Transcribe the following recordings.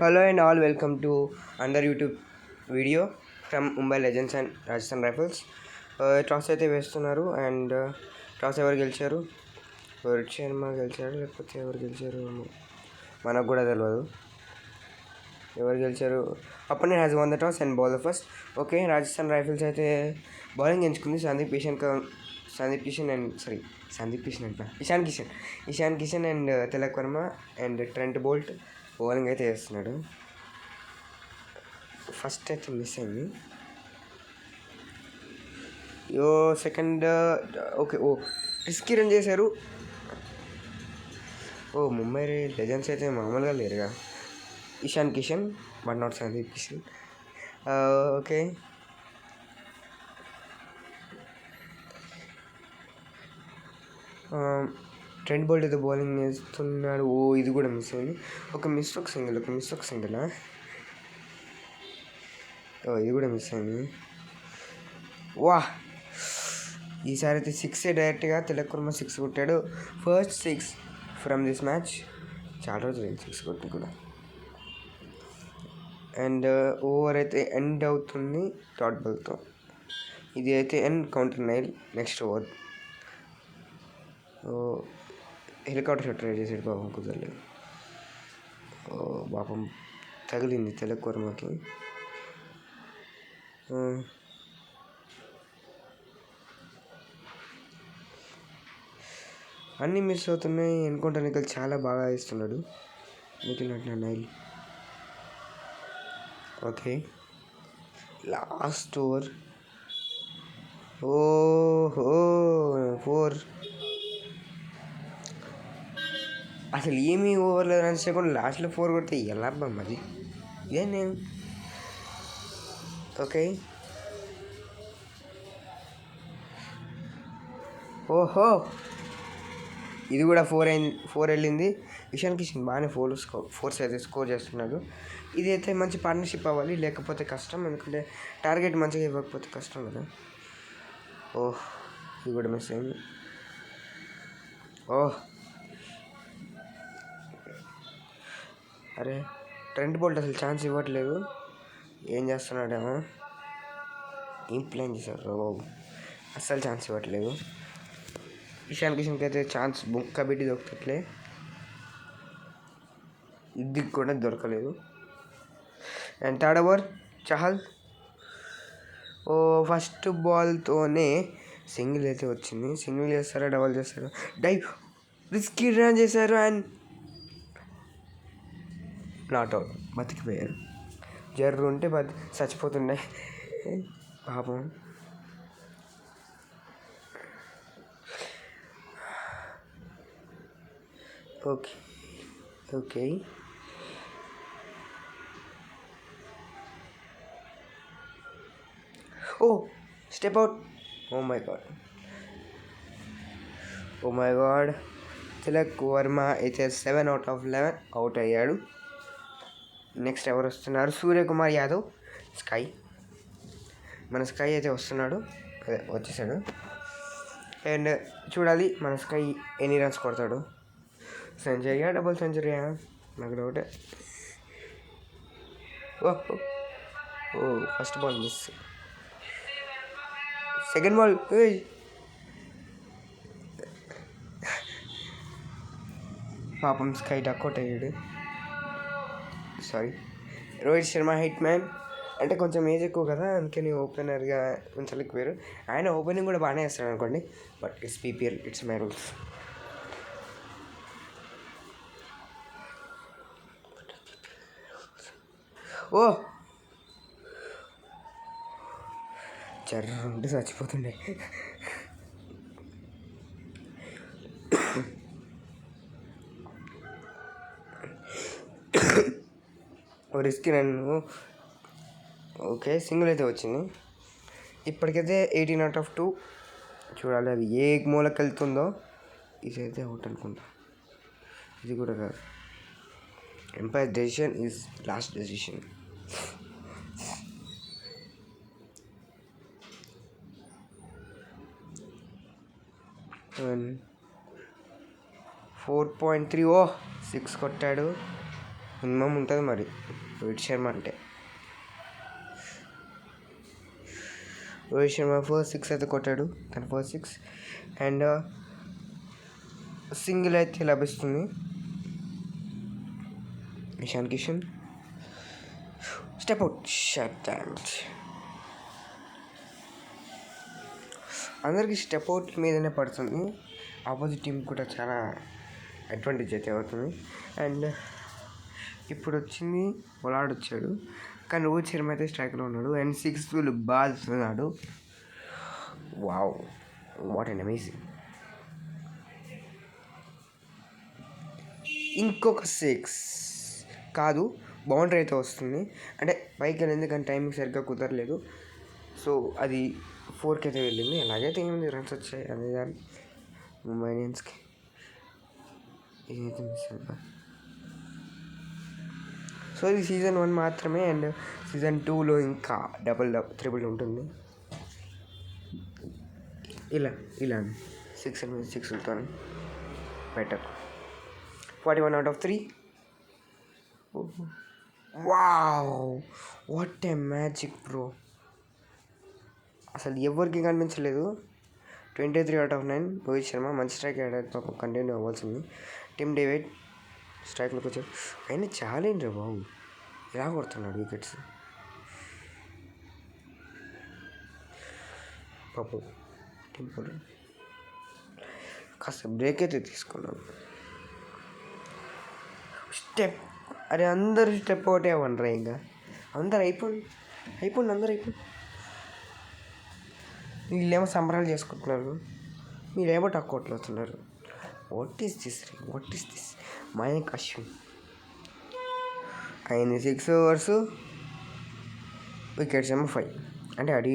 Hello and all, welcome to another YouTube video from Mumbai Legends and Rajasthan Rifles. Toss అయితే వేస్తున్నారు and toss ఎవరు గెలిచారు? రోహిత్ శర్మ గెలిచారు లేకపోతే ఎవరు గెలిచారు మనకు కూడా తెలియదు. ఎవరు గెలిచారు? Opponent has won the toss and bowl the first. Okay, Rajasthan rifles అయితే బౌలింగ్ ఎంచుకుంది. Ishan Kishan and Tilak Varma and Trent Boult bowling అయితే వేస్తున్నాడు. ఫస్ట్ అయితే మిస్ అయింది. Second okay. రిస్కీ రన్ చేశారు. ముంబై లెజెండ్స్ అయితే మామూలుగా లేరుగా. Ishan Kishan but not Sandeep Kishan. Okay, Trent Boult అయితే బౌలింగ్ వేస్తున్నాడు. ఇది కూడా మిస్ అయింది. ఒక మిస్ ఒక సింగిల్. ఇది కూడా మిస్ అయింది. ఈసారి అయితే 6 డైరెక్ట్గా తిలక్ వర్మ 6 కొట్టాడు. First 6 from this match. చాలా రోజులు 6 కొట్టి కూడా. అండ్ ఓవర్ అయితే ఎండ్ అవుతుంది డాట్ బాల్తో. ఇది అయితే counter 9 next over. Helicopter shot try చేసాడు, పాపం కుదరలేదు. పాపం తగిలింది తిలక్ వర్మకి. అన్నీ మిస్ అవుతున్నాయి. ఎన్కౌంటర్ నిఖిల్ చాలా బాగా ఇస్తున్నాడు. నిఖిల్ అంటే నైల్. Okay, last over. 4. అసలు ఏమీ ఓవర్లో రన్స్ చేయకుండా లాస్ట్లో 4 కొడితే ఎలా అబ్బా మరి? ఇదే నేను. ఓకే, ఇది కూడా 4 వెళ్ళింది. ఇషాన్ కిషన్ బాగానే 4 అయితే స్కోర్ చేస్తున్నాడు. ఇది అయితే మంచి పార్ట్నర్షిప్ అవ్వాలి, లేకపోతే కష్టం. ఎందుకంటే టార్గెట్ మంచిగా ఇవ్వకపోతే కష్టం కదా. ఇది కూడా మిస్ అయింది. అరే, ట్రెంట్ బోల్ట్ అసలు ఛాన్స్ ఇవ్వట్లేదు. ఏం చేస్తున్నాడేమో, ఏం ప్లాన్ చేశారు బాబు, అస్సలు ఛాన్స్ ఇవ్వట్లేదు. ఇషాన్ కిషన్కి అయితే ఛాన్స్ బుక్క పెట్టి దొరకట్లే. ఇది కూడా దొరకలేదు. And third over Chahal first బాల్తోనే సింగిల్ అయితే వచ్చింది. సింగిల్ చేస్తారా, డబల్ చేస్తారా? డైవ్ రిస్కీ రన్ చేశారు అండ్ నాట్ అవుట్. బతికిపోయారు. జర్రు ఉంటే చచ్చిపోతుండే పాపం. Okay, step out. Oh my god. Tilak Varma అయితే 7 out of 11 అవుట్ అయ్యాడు. నెక్స్ట్ ఎవరు వస్తున్నారు? సూర్యకుమార్ యాదవ్, స్కై. మన స్కై అయితే వస్తున్నాడు, వచ్చేసాడు. అండ్ చూడాలి మన స్కై ఎన్ని రన్స్ కొడతాడు. సెంచరీయా, డబుల్ సెంచరీయా? నాకు డౌటే. First ball miss. Second ball పాపం స్కై డక్అవుట్ అయ్యాడు. Sorry. Rohit Sharma hit man. అంటే కొంచెం ఏజ్ ఎక్కువ కదా, అందుకని ఓపెనర్గా ఉంచలేకపోయారు. ఆయన ఓపెనింగ్ కూడా బాగానే వేస్తాడు అనుకోండి, but it's PPL, it's my rules. చర్ర ఉంటే చచ్చిపోతుండే. Risky run. ఓకే, సింగిల్ అయితే వచ్చింది. ఇప్పటికైతే 18 out of 2. చూడాలి అది ఏ మూలకి వెళ్తుందో. ఇదైతే అవుట్ అనుకుంటా. ఇది కూడా కాదు. Umpire decision is last decision. 4.3. 6 కొట్టాడు. మినిమం ఉంటుంది మరి రోహిత్ శర్మ అంటే. రోహిత్ శర్మ ఫస్ట్ 6 అయితే కొట్టాడు, తన ఫస్ట్ 6 అండ్ సింగిల్ అయితే లభిస్తుంది. Ishan Kishan step out, shut out. అందరికీ స్టెప్ అవుట్ మీదనే పడుతుంది. ఆపోజిట్ టీం కూడా చాలా అడ్వాంటేజ్ అయితే అవుతుంది. అండ్ ఇప్పుడు వచ్చింది పొలాడ్ వచ్చాడు, కానీ రోహిత్ శర్మ అయితే స్ట్రైక్లో ఉన్నాడు అండ్ 6 బాల్స్తున్నాడు. Wow, what and amazing. ఇంకొక 6 కాదు, బౌండరీ అయితే వస్తుంది. అంటే పైకి వెళ్ళింది కానీ టైంకి సరిగ్గా కుదరలేదు. సో అది 4కి అయితే వెళ్ళింది. అలాగైతే ఏమైంది, రన్స్ వచ్చాయి అదే దాన్ని ముంబై ఇండియన్స్కి. ఇదైతే మిస్ అయిపోయింది. సో ఇది సీజన్ 1 మాత్రమే, అండ్ సీజన్ 2లో ఇంకా డబుల్ త్రిబుల్ ఉంటుంది. ఇలా 6 better. 41/3. Wow, what a magic bro. అసలు ఎవరికి కనిపించలేదు. 23/9. రోహిత్ శర్మ మంచి స్ట్రైక్ ఆడాడు, పాపం కంటిన్యూ అవ్వాల్సింది. టిమ్ డేవిడ్ స్ట్రైక్లోకి వచ్చాడు. అయినా ఛాలెంజ్ బాబు, ఇలా కొడుతున్నాడు వికెట్స్ పాపం. టింపుల్ కాస్త బ్రేక్ అయితే తీసుకున్నాడు. స్టెప్, అరే అందరూ స్టెప్ అవుటే అవ్వండి. ఇంకా అందరు అయిపోండి. వీళ్ళేమో సంబరాలు చేసుకుంటున్నారు, మీరేమో టక్కోట్లు అవుతున్నారు. What is this Mayank Ashwin. ఆయన 6 ఓవర్స్, వికెట్స్ ఏమో 5. అంటే అటు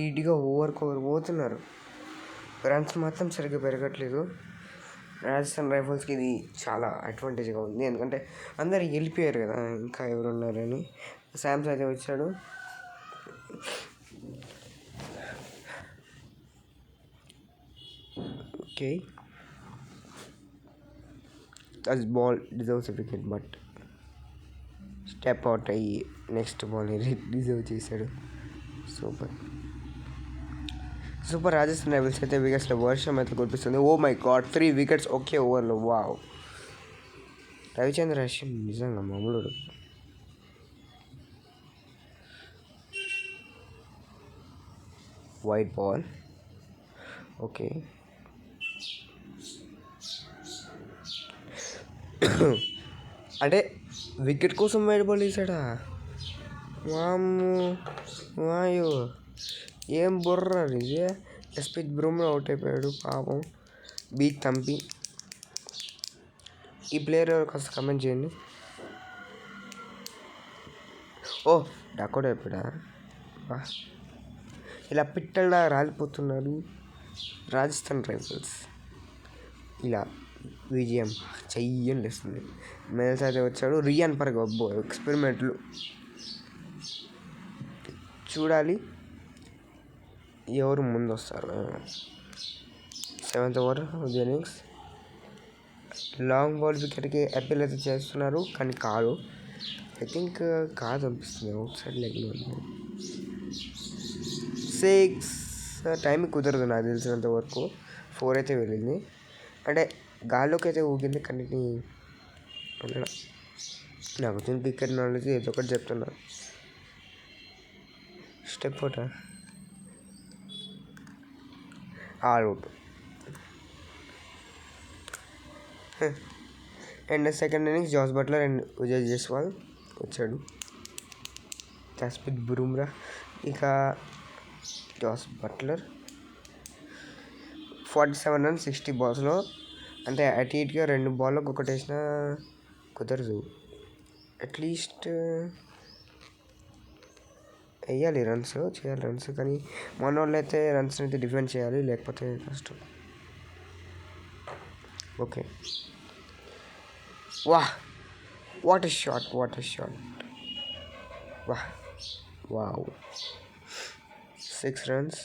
ఇటుగా ఓవర్కి ఓవర్ పోతున్నారు. రన్స్ మాత్రం సరిగ్గా పెరగట్లేదు. రాజస్థాన్ రైఫల్స్కి ఇది చాలా అడ్వాంటేజ్గా ఉంది, ఎందుకంటే అందరు వెళ్ళిపోయారు కదా, ఇంకా ఎవరున్నారని. శామ్స్ అయితే వచ్చాడు. Okay, that ball deserves a wicket, but step out అయ్యి నెక్స్ట్ బాల్ని డిజర్వ్ చేశాడు. సూపర్ రాజస్థాన్ రాయల్స్ అయితే వికెట్స్లో వర్షం అయితే కురిపిస్తుంది. ఓ మై గాడ్, 3 వికెట్స్ ఒకే ఓవర్లో. వావ్, రవిచంద్ర అశ్విన్ నిజంగా మామూలు. White ball, okay. అంటే వికెట్ కోసం వైట్ బాల్ వేసాడా? వాయో, ఏం బుర్ర ఇదే. జస్ప్రీత్ బుమ్రా అవుట్ అయిపోయాడు పాపం, బీక్ తంపి. ఈ ప్లేయర్ కాస్త కమెంట్ చేయండి. ఓ, డక్అవుట్ అయిపోయా. ఇలా పిట్టల్లా రాలిపోతున్నారు రాజస్థాన్ రైఫల్స్. ఇలా విజయం చెయ్యని లేస్తుంది. మెల్స్ అయితే వచ్చాడు. రియాన్ పరగ్, అబ్బో ఎక్స్పెరిమెంట్లు చూడాలి ఎవరు ముందు వస్తారు. 7th over innings. Long ball వికెట్కి అప్పీల్ అయితే చేస్తున్నారు, కానీ కాదు. ఐ థింక్ కాదు అనిపిస్తుంది, అవుట్ సైడ్ లెగ్లో. 6 టైం కుదరదు నాకు తెలిసినంత వరకు. 4 అయితే వెళ్ళింది, అంటే గాల్లోకి అయితే ఊగింది, కానీ నాకు వచ్చిన క్రికెట్ నాలెడ్జ్ ఏదో ఒకటి చెప్తున్నా. Step out, all out. And second innings Jos Buttler and Vijay Jaiswal వచ్చాడు. జస్ప్రీత్ బుమ్రా, ఇక జాస్ బట్లర్ 47 runs 60 balls. అంటే అటు ఇటుగా 2 balls ఒకటి వేసినా కుదరదు. అట్లీస్ట్ వేయాలి రన్స్, చేయాలి రన్స్, కానీ మన వాళ్ళు అయితే రన్స్ అయితే డిఫెండ్ చేయాలి, లేకపోతే కష్టం. Okay, what a shot. Wow, 6 runs.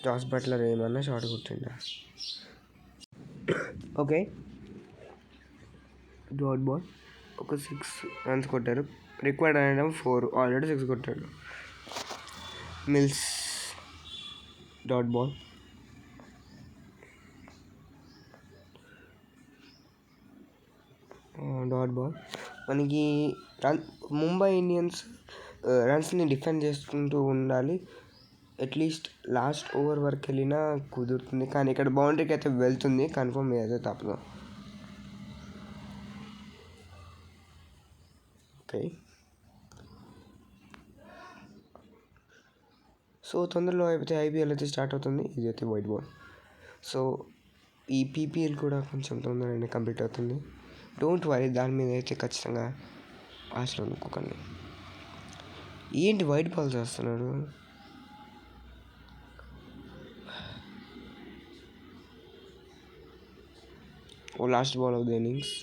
Jos Buttler ఏమన్నా షాట్ కొట్టిండా? ఓకే, డాట్ బాల్ ఒక 6 రన్స్ కొట్టారు. రిక్వైర్డ్ అనేమో 4, ఆల్రెడీ 6 కొట్టాడు. Mills dot ball. మనకి ముంబై ఇండియన్స్ రన్స్ని డిఫెండ్ చేసుకుంటూ ఉండాలి. అట్లీస్ట్ లాస్ట్ ఓవర్ వరకు వెళ్ళినా కుదురుతుంది, కానీ ఇక్కడ బౌండరీకి అయితే వెళ్తుంది కన్ఫర్మ్, ఏదైతే తప్పదు. ఓకే, సో తొందరలో అయిపోతే ఐపీఎల్ అయితే స్టార్ట్ అవుతుంది. ఇది అయితే వైట్ బాల్. సో ఈ పీపీఎల్ కూడా కొంచెం తొందరగానే కంప్లీట్ అవుతుంది. డోంట్ వరీ, దాని మీద అయితే ఖచ్చితంగా ఆశలు అనుకోకండి. ఏంటి వైట్ బాల్ చేస్తున్నాడు? Oh last ball of the innings.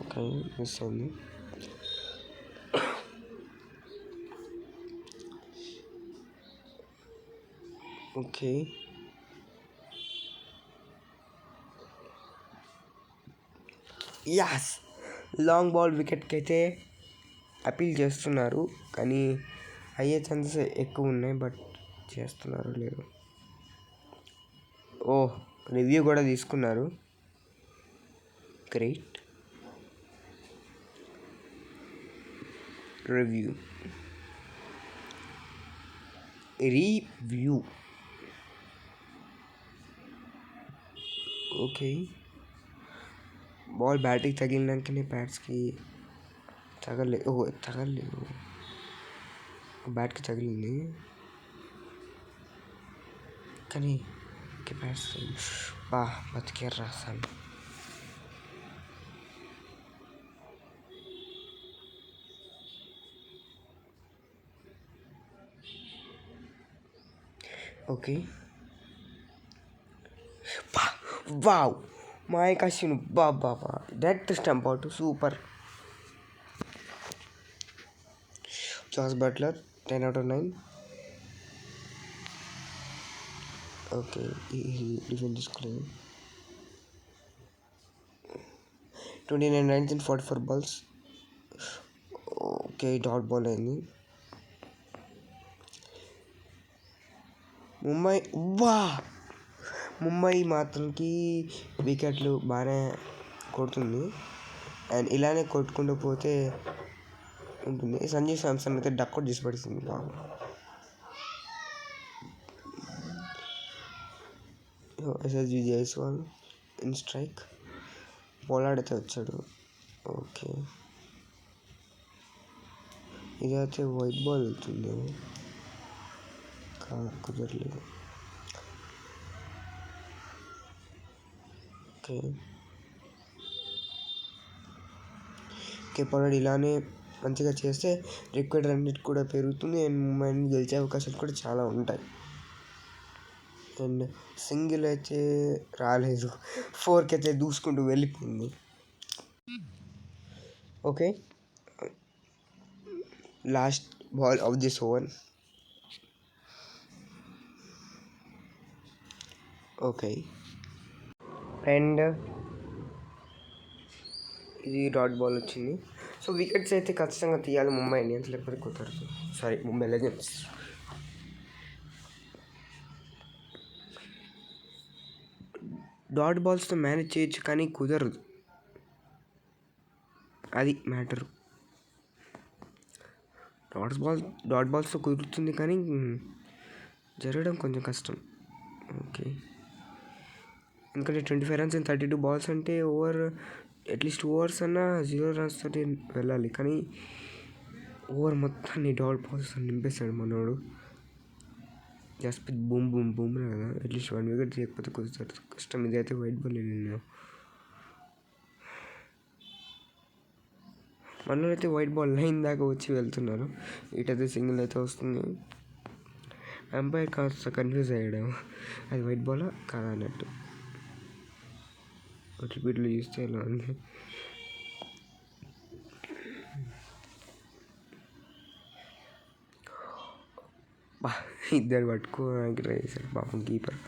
Okay, miss అయింది. ఓకే, యాస్, లాంగ్ బాల్ వికెట్కి అయితే అపీల్ చేస్తున్నారు, కానీ అయ్యే ఛాన్సెస్ ఎక్కువ ఉన్నాయి, బట్ చేస్తున్నారు లేదు. ఓ, రివ్యూ కూడా తీసుకున్నారు. Great review. ఓకే, బాల్ బ్యాట్కి తగిలినాకనే ప్యాడ్స్కి తగలేదు. బ్యాట్కి తగిలింది కానీ ప్యాడ్స్ బతికేరు రాసాను. ఓకే, వావ్, మాయక్ అశ్విన్ బాబా direct stump out, super. Jos Buttler 10/9. Okay, defend తీసుకోలేదు. 29 runs in 44 balls. Okay, dot ball అయింది. ముంబై మాత్రంకి వికెట్లు బాగానే కొడుతుంది, అండ్ ఇలానే కొట్టుకుంటూ పోతే ఉంటుంది. సంజు శాంసన్ అయితే డక్అట్ చేసి పడుతుంది బాగా. SSG Jaiswal in strike. Pollard అయితే వచ్చాడు. ఓకే, ఇదైతే వైట్ బాల్ వెళ్తుంది, కుదరలేదు. ఓకే, పోలార్డ్ ఇలానే మంచిగా చేస్తే రిక్వైర్డ్ రన్ రేట్ కూడా పెరుగుతుంది, అండ్ ముంబైని గెలిచే అవకాశాలు కూడా చాలా ఉంటాయి. అండ్ సింగిల్ అయితే రాలేదు, 4కి అయితే దూసుకుంటూ వెళ్ళిపోయింది. Okay, last ball of this over. Okay, and ఇది డాట్ బాల్ వచ్చింది. సో వికెట్స్ అయితే ఖచ్చితంగా తీయాలి ముంబై ఇండియన్స్, లేకపోతే కుదరదు. ముంబై లెజెండ్స్. డాట్ బాల్స్తో మేనేజ్ చేయొచ్చు, కానీ కుదరదు, అది మ్యాటరు. డాట్ బాల్స్తో కుదురుతుంది, కానీ జరగడం కొంచెం కష్టం. ఓకే, ఎందుకంటే 25 runs అండ్ 32 balls అంటే అట్లీస్ట్ ఓవర్స్ అన్నా 0 runs తోటి వెళ్ళాలి, కానీ ఓవర్ మొత్తాన్ని డాట్ బాల్స్ నింపేశాడు మనోడు. జస్ప్రీత్ బూమ్ కదా, అట్లీస్ట్ 1 wicket చేయకపోతే కుదురుతుంది, కష్టం. ఇదైతే వైట్ బాల్ నేను మనలో అయితే వైట్ బాల్ లైన్ దాకా వచ్చి వెళ్తున్నారు. ఇటైతే సింగిల్ అయితే వస్తుంది. అంపైర్ కాస్త కన్ఫ్యూజ్ అయ్యాడు, అది వైట్ బాలా కాదా అన్నట్టు. రిపీట్లో చూస్తే ఇలా ఉంది. ఇద్దరు పట్టుకోవడానికి ట్రై చేశారు పాపం కీపర్.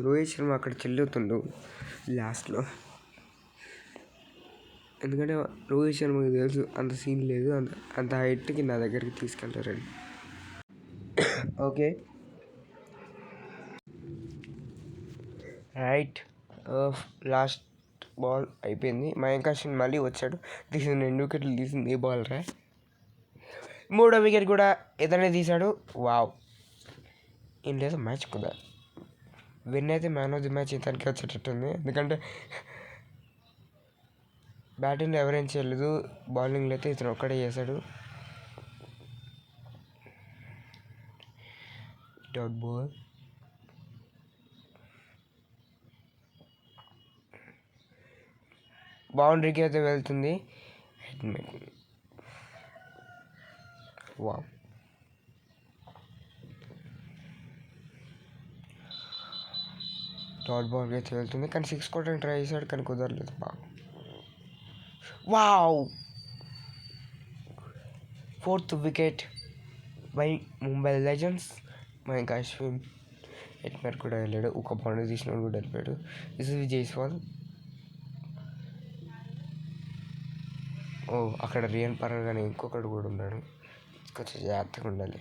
రోహిత్ శర్మ అక్కడ చెల్లుతుండు లాస్ట్లో, ఎందుకంటే రోహిత్ శర్మకి తెలుసు అంత సీన్ లేదు, అంత హైట్కి నా దగ్గరికి తీసుకెళ్తారని. ఓకే రైట్, లాస్ట్ బాల్ అయిపోయింది. మయాంక్ అశ్విన్ మళ్ళీ వచ్చాడు, తీసిన 2 వికెట్లు తీసింది ఏ బాల్ రా. 3వ వికెట్ కూడా ఇతనే తీశాడు. వావ్, ఏం లేదు మ్యాచ్ కదా, విన్ అయితే మ్యాన్ ఆఫ్ ది మ్యాచ్ ఇతనికి వచ్చేటట్టుంది. ఎందుకంటే బ్యాటింగ్లో ఎవరేం చేయలేదు, బౌలింగ్లో అయితే ఇతను ఒక్కడే చేశాడు. డాట్ బాల్, బౌండరీకి అయితే వెళ్తుంది. వావ్, డాట్ బాల్కి అయితే వెళ్తుంది, కానీ 6 కొట్టడానికి ట్రై చేశాడు కానీ కుదరలేదు. Wow, 4th wicket by Mumbai Legends. Mayank Ashwin Hetmyer కూడా వెళ్ళాడు, ఒక బౌండరీ తీసిన కూడా వెళ్ళిపోయాడు. యశస్వి జైస్వాల్, అక్కడ రియన్ పరాగ్ కానీ ఇంకొకడు కూడా ఉన్నాడు, కొంచెం జాగ్రత్తగా ఉండాలి.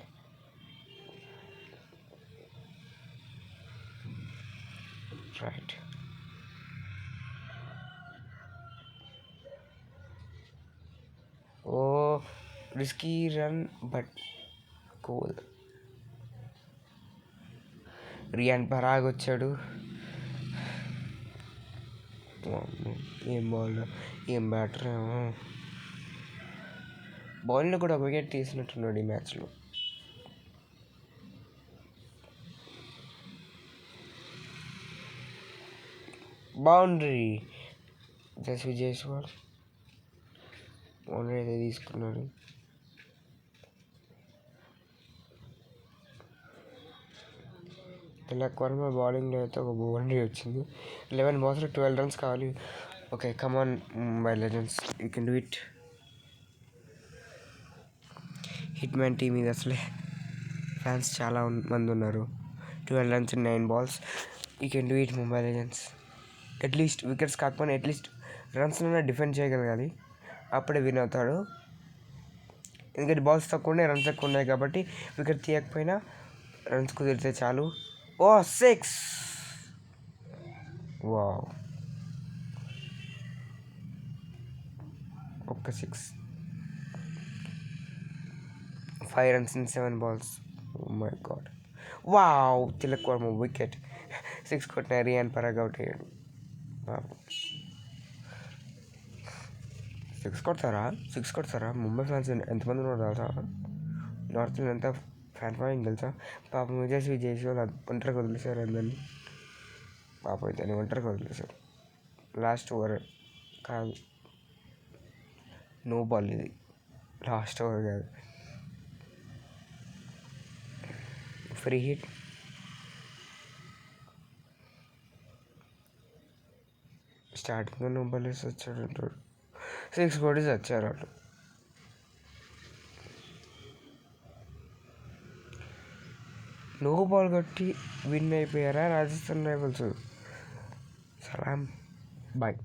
Right, risky run but cool. Riyan Parag వచ్చాడు. ఏం బాల్, ఏం బ్యాటర్, బౌలింగ్లో కూడా ఒక వికెట్ తీసినట్టున్నాడు ఈ మ్యాచ్లో. బౌండరీ, యశస్వి జైస్వాల్ బౌండరీ అయితే తీసుకున్నాడు. తిలక్ వర్మ బౌలింగ్లో అయితే ఒక బౌండరీ వచ్చింది. 11 balls 12 runs కావాలి. Okay, come on Mumbai legends, you can do it. Hit man team ఇది, అసలే ఫ్యాన్స్ చాలా మంది ఉన్నారు. 12 runs in 9 balls, you can do it Mumbai legends. At least wickets కాకపోయినా అట్లీస్ట్ రన్స్లోనే డిఫెండ్ చేయగలగాలి, అప్పుడే విన్ అవుతాడు. ఎందుకంటే బాల్స్ తక్కువ ఉన్నాయి, రన్స్ ఎక్కువ ఉన్నాయి కాబట్టి వికెట్ తీయకపోయినా రన్స్ కుదిరితే చాలు. 6, వావ్, ఒక్క 6, 5 runs in 7 balls. Oh my god, wow, Tilak Varma wicket. 6 కొట్టిన రియన్ పరాగ్ అవుట్ అయ్యాడు. 6 కొడతారా ముంబై ఫ్యాన్స్ ఎంతమంది ఉన్నారు తెలుసా? నార్త్లో ఎంత ఫ్యాన్ ఫాలోయింగ్ తెలుసా? పాపం యశస్వి జైస్వాల్ ఒంటరికి వదిలేశారు అందరినీ. పాపం ఇతన్ని ఒంటరికి వదిలేశారు. లాస్ట్ ఓవర్ కాదు, నో బాల్ ఇది, లాస్ట్ ఓవర్ కాదు, ఫ్రీ హిట్. స్టార్టింగ్లో నో బాల్ వేసి వచ్చాడు అంటాడు, 6 కొట్టేసి వచ్చారు అటు. నో బాల్ కొట్టి విన్ అయిపోయారా రాజస్థాన్ రాయల్స్. సలాం, బాయ్.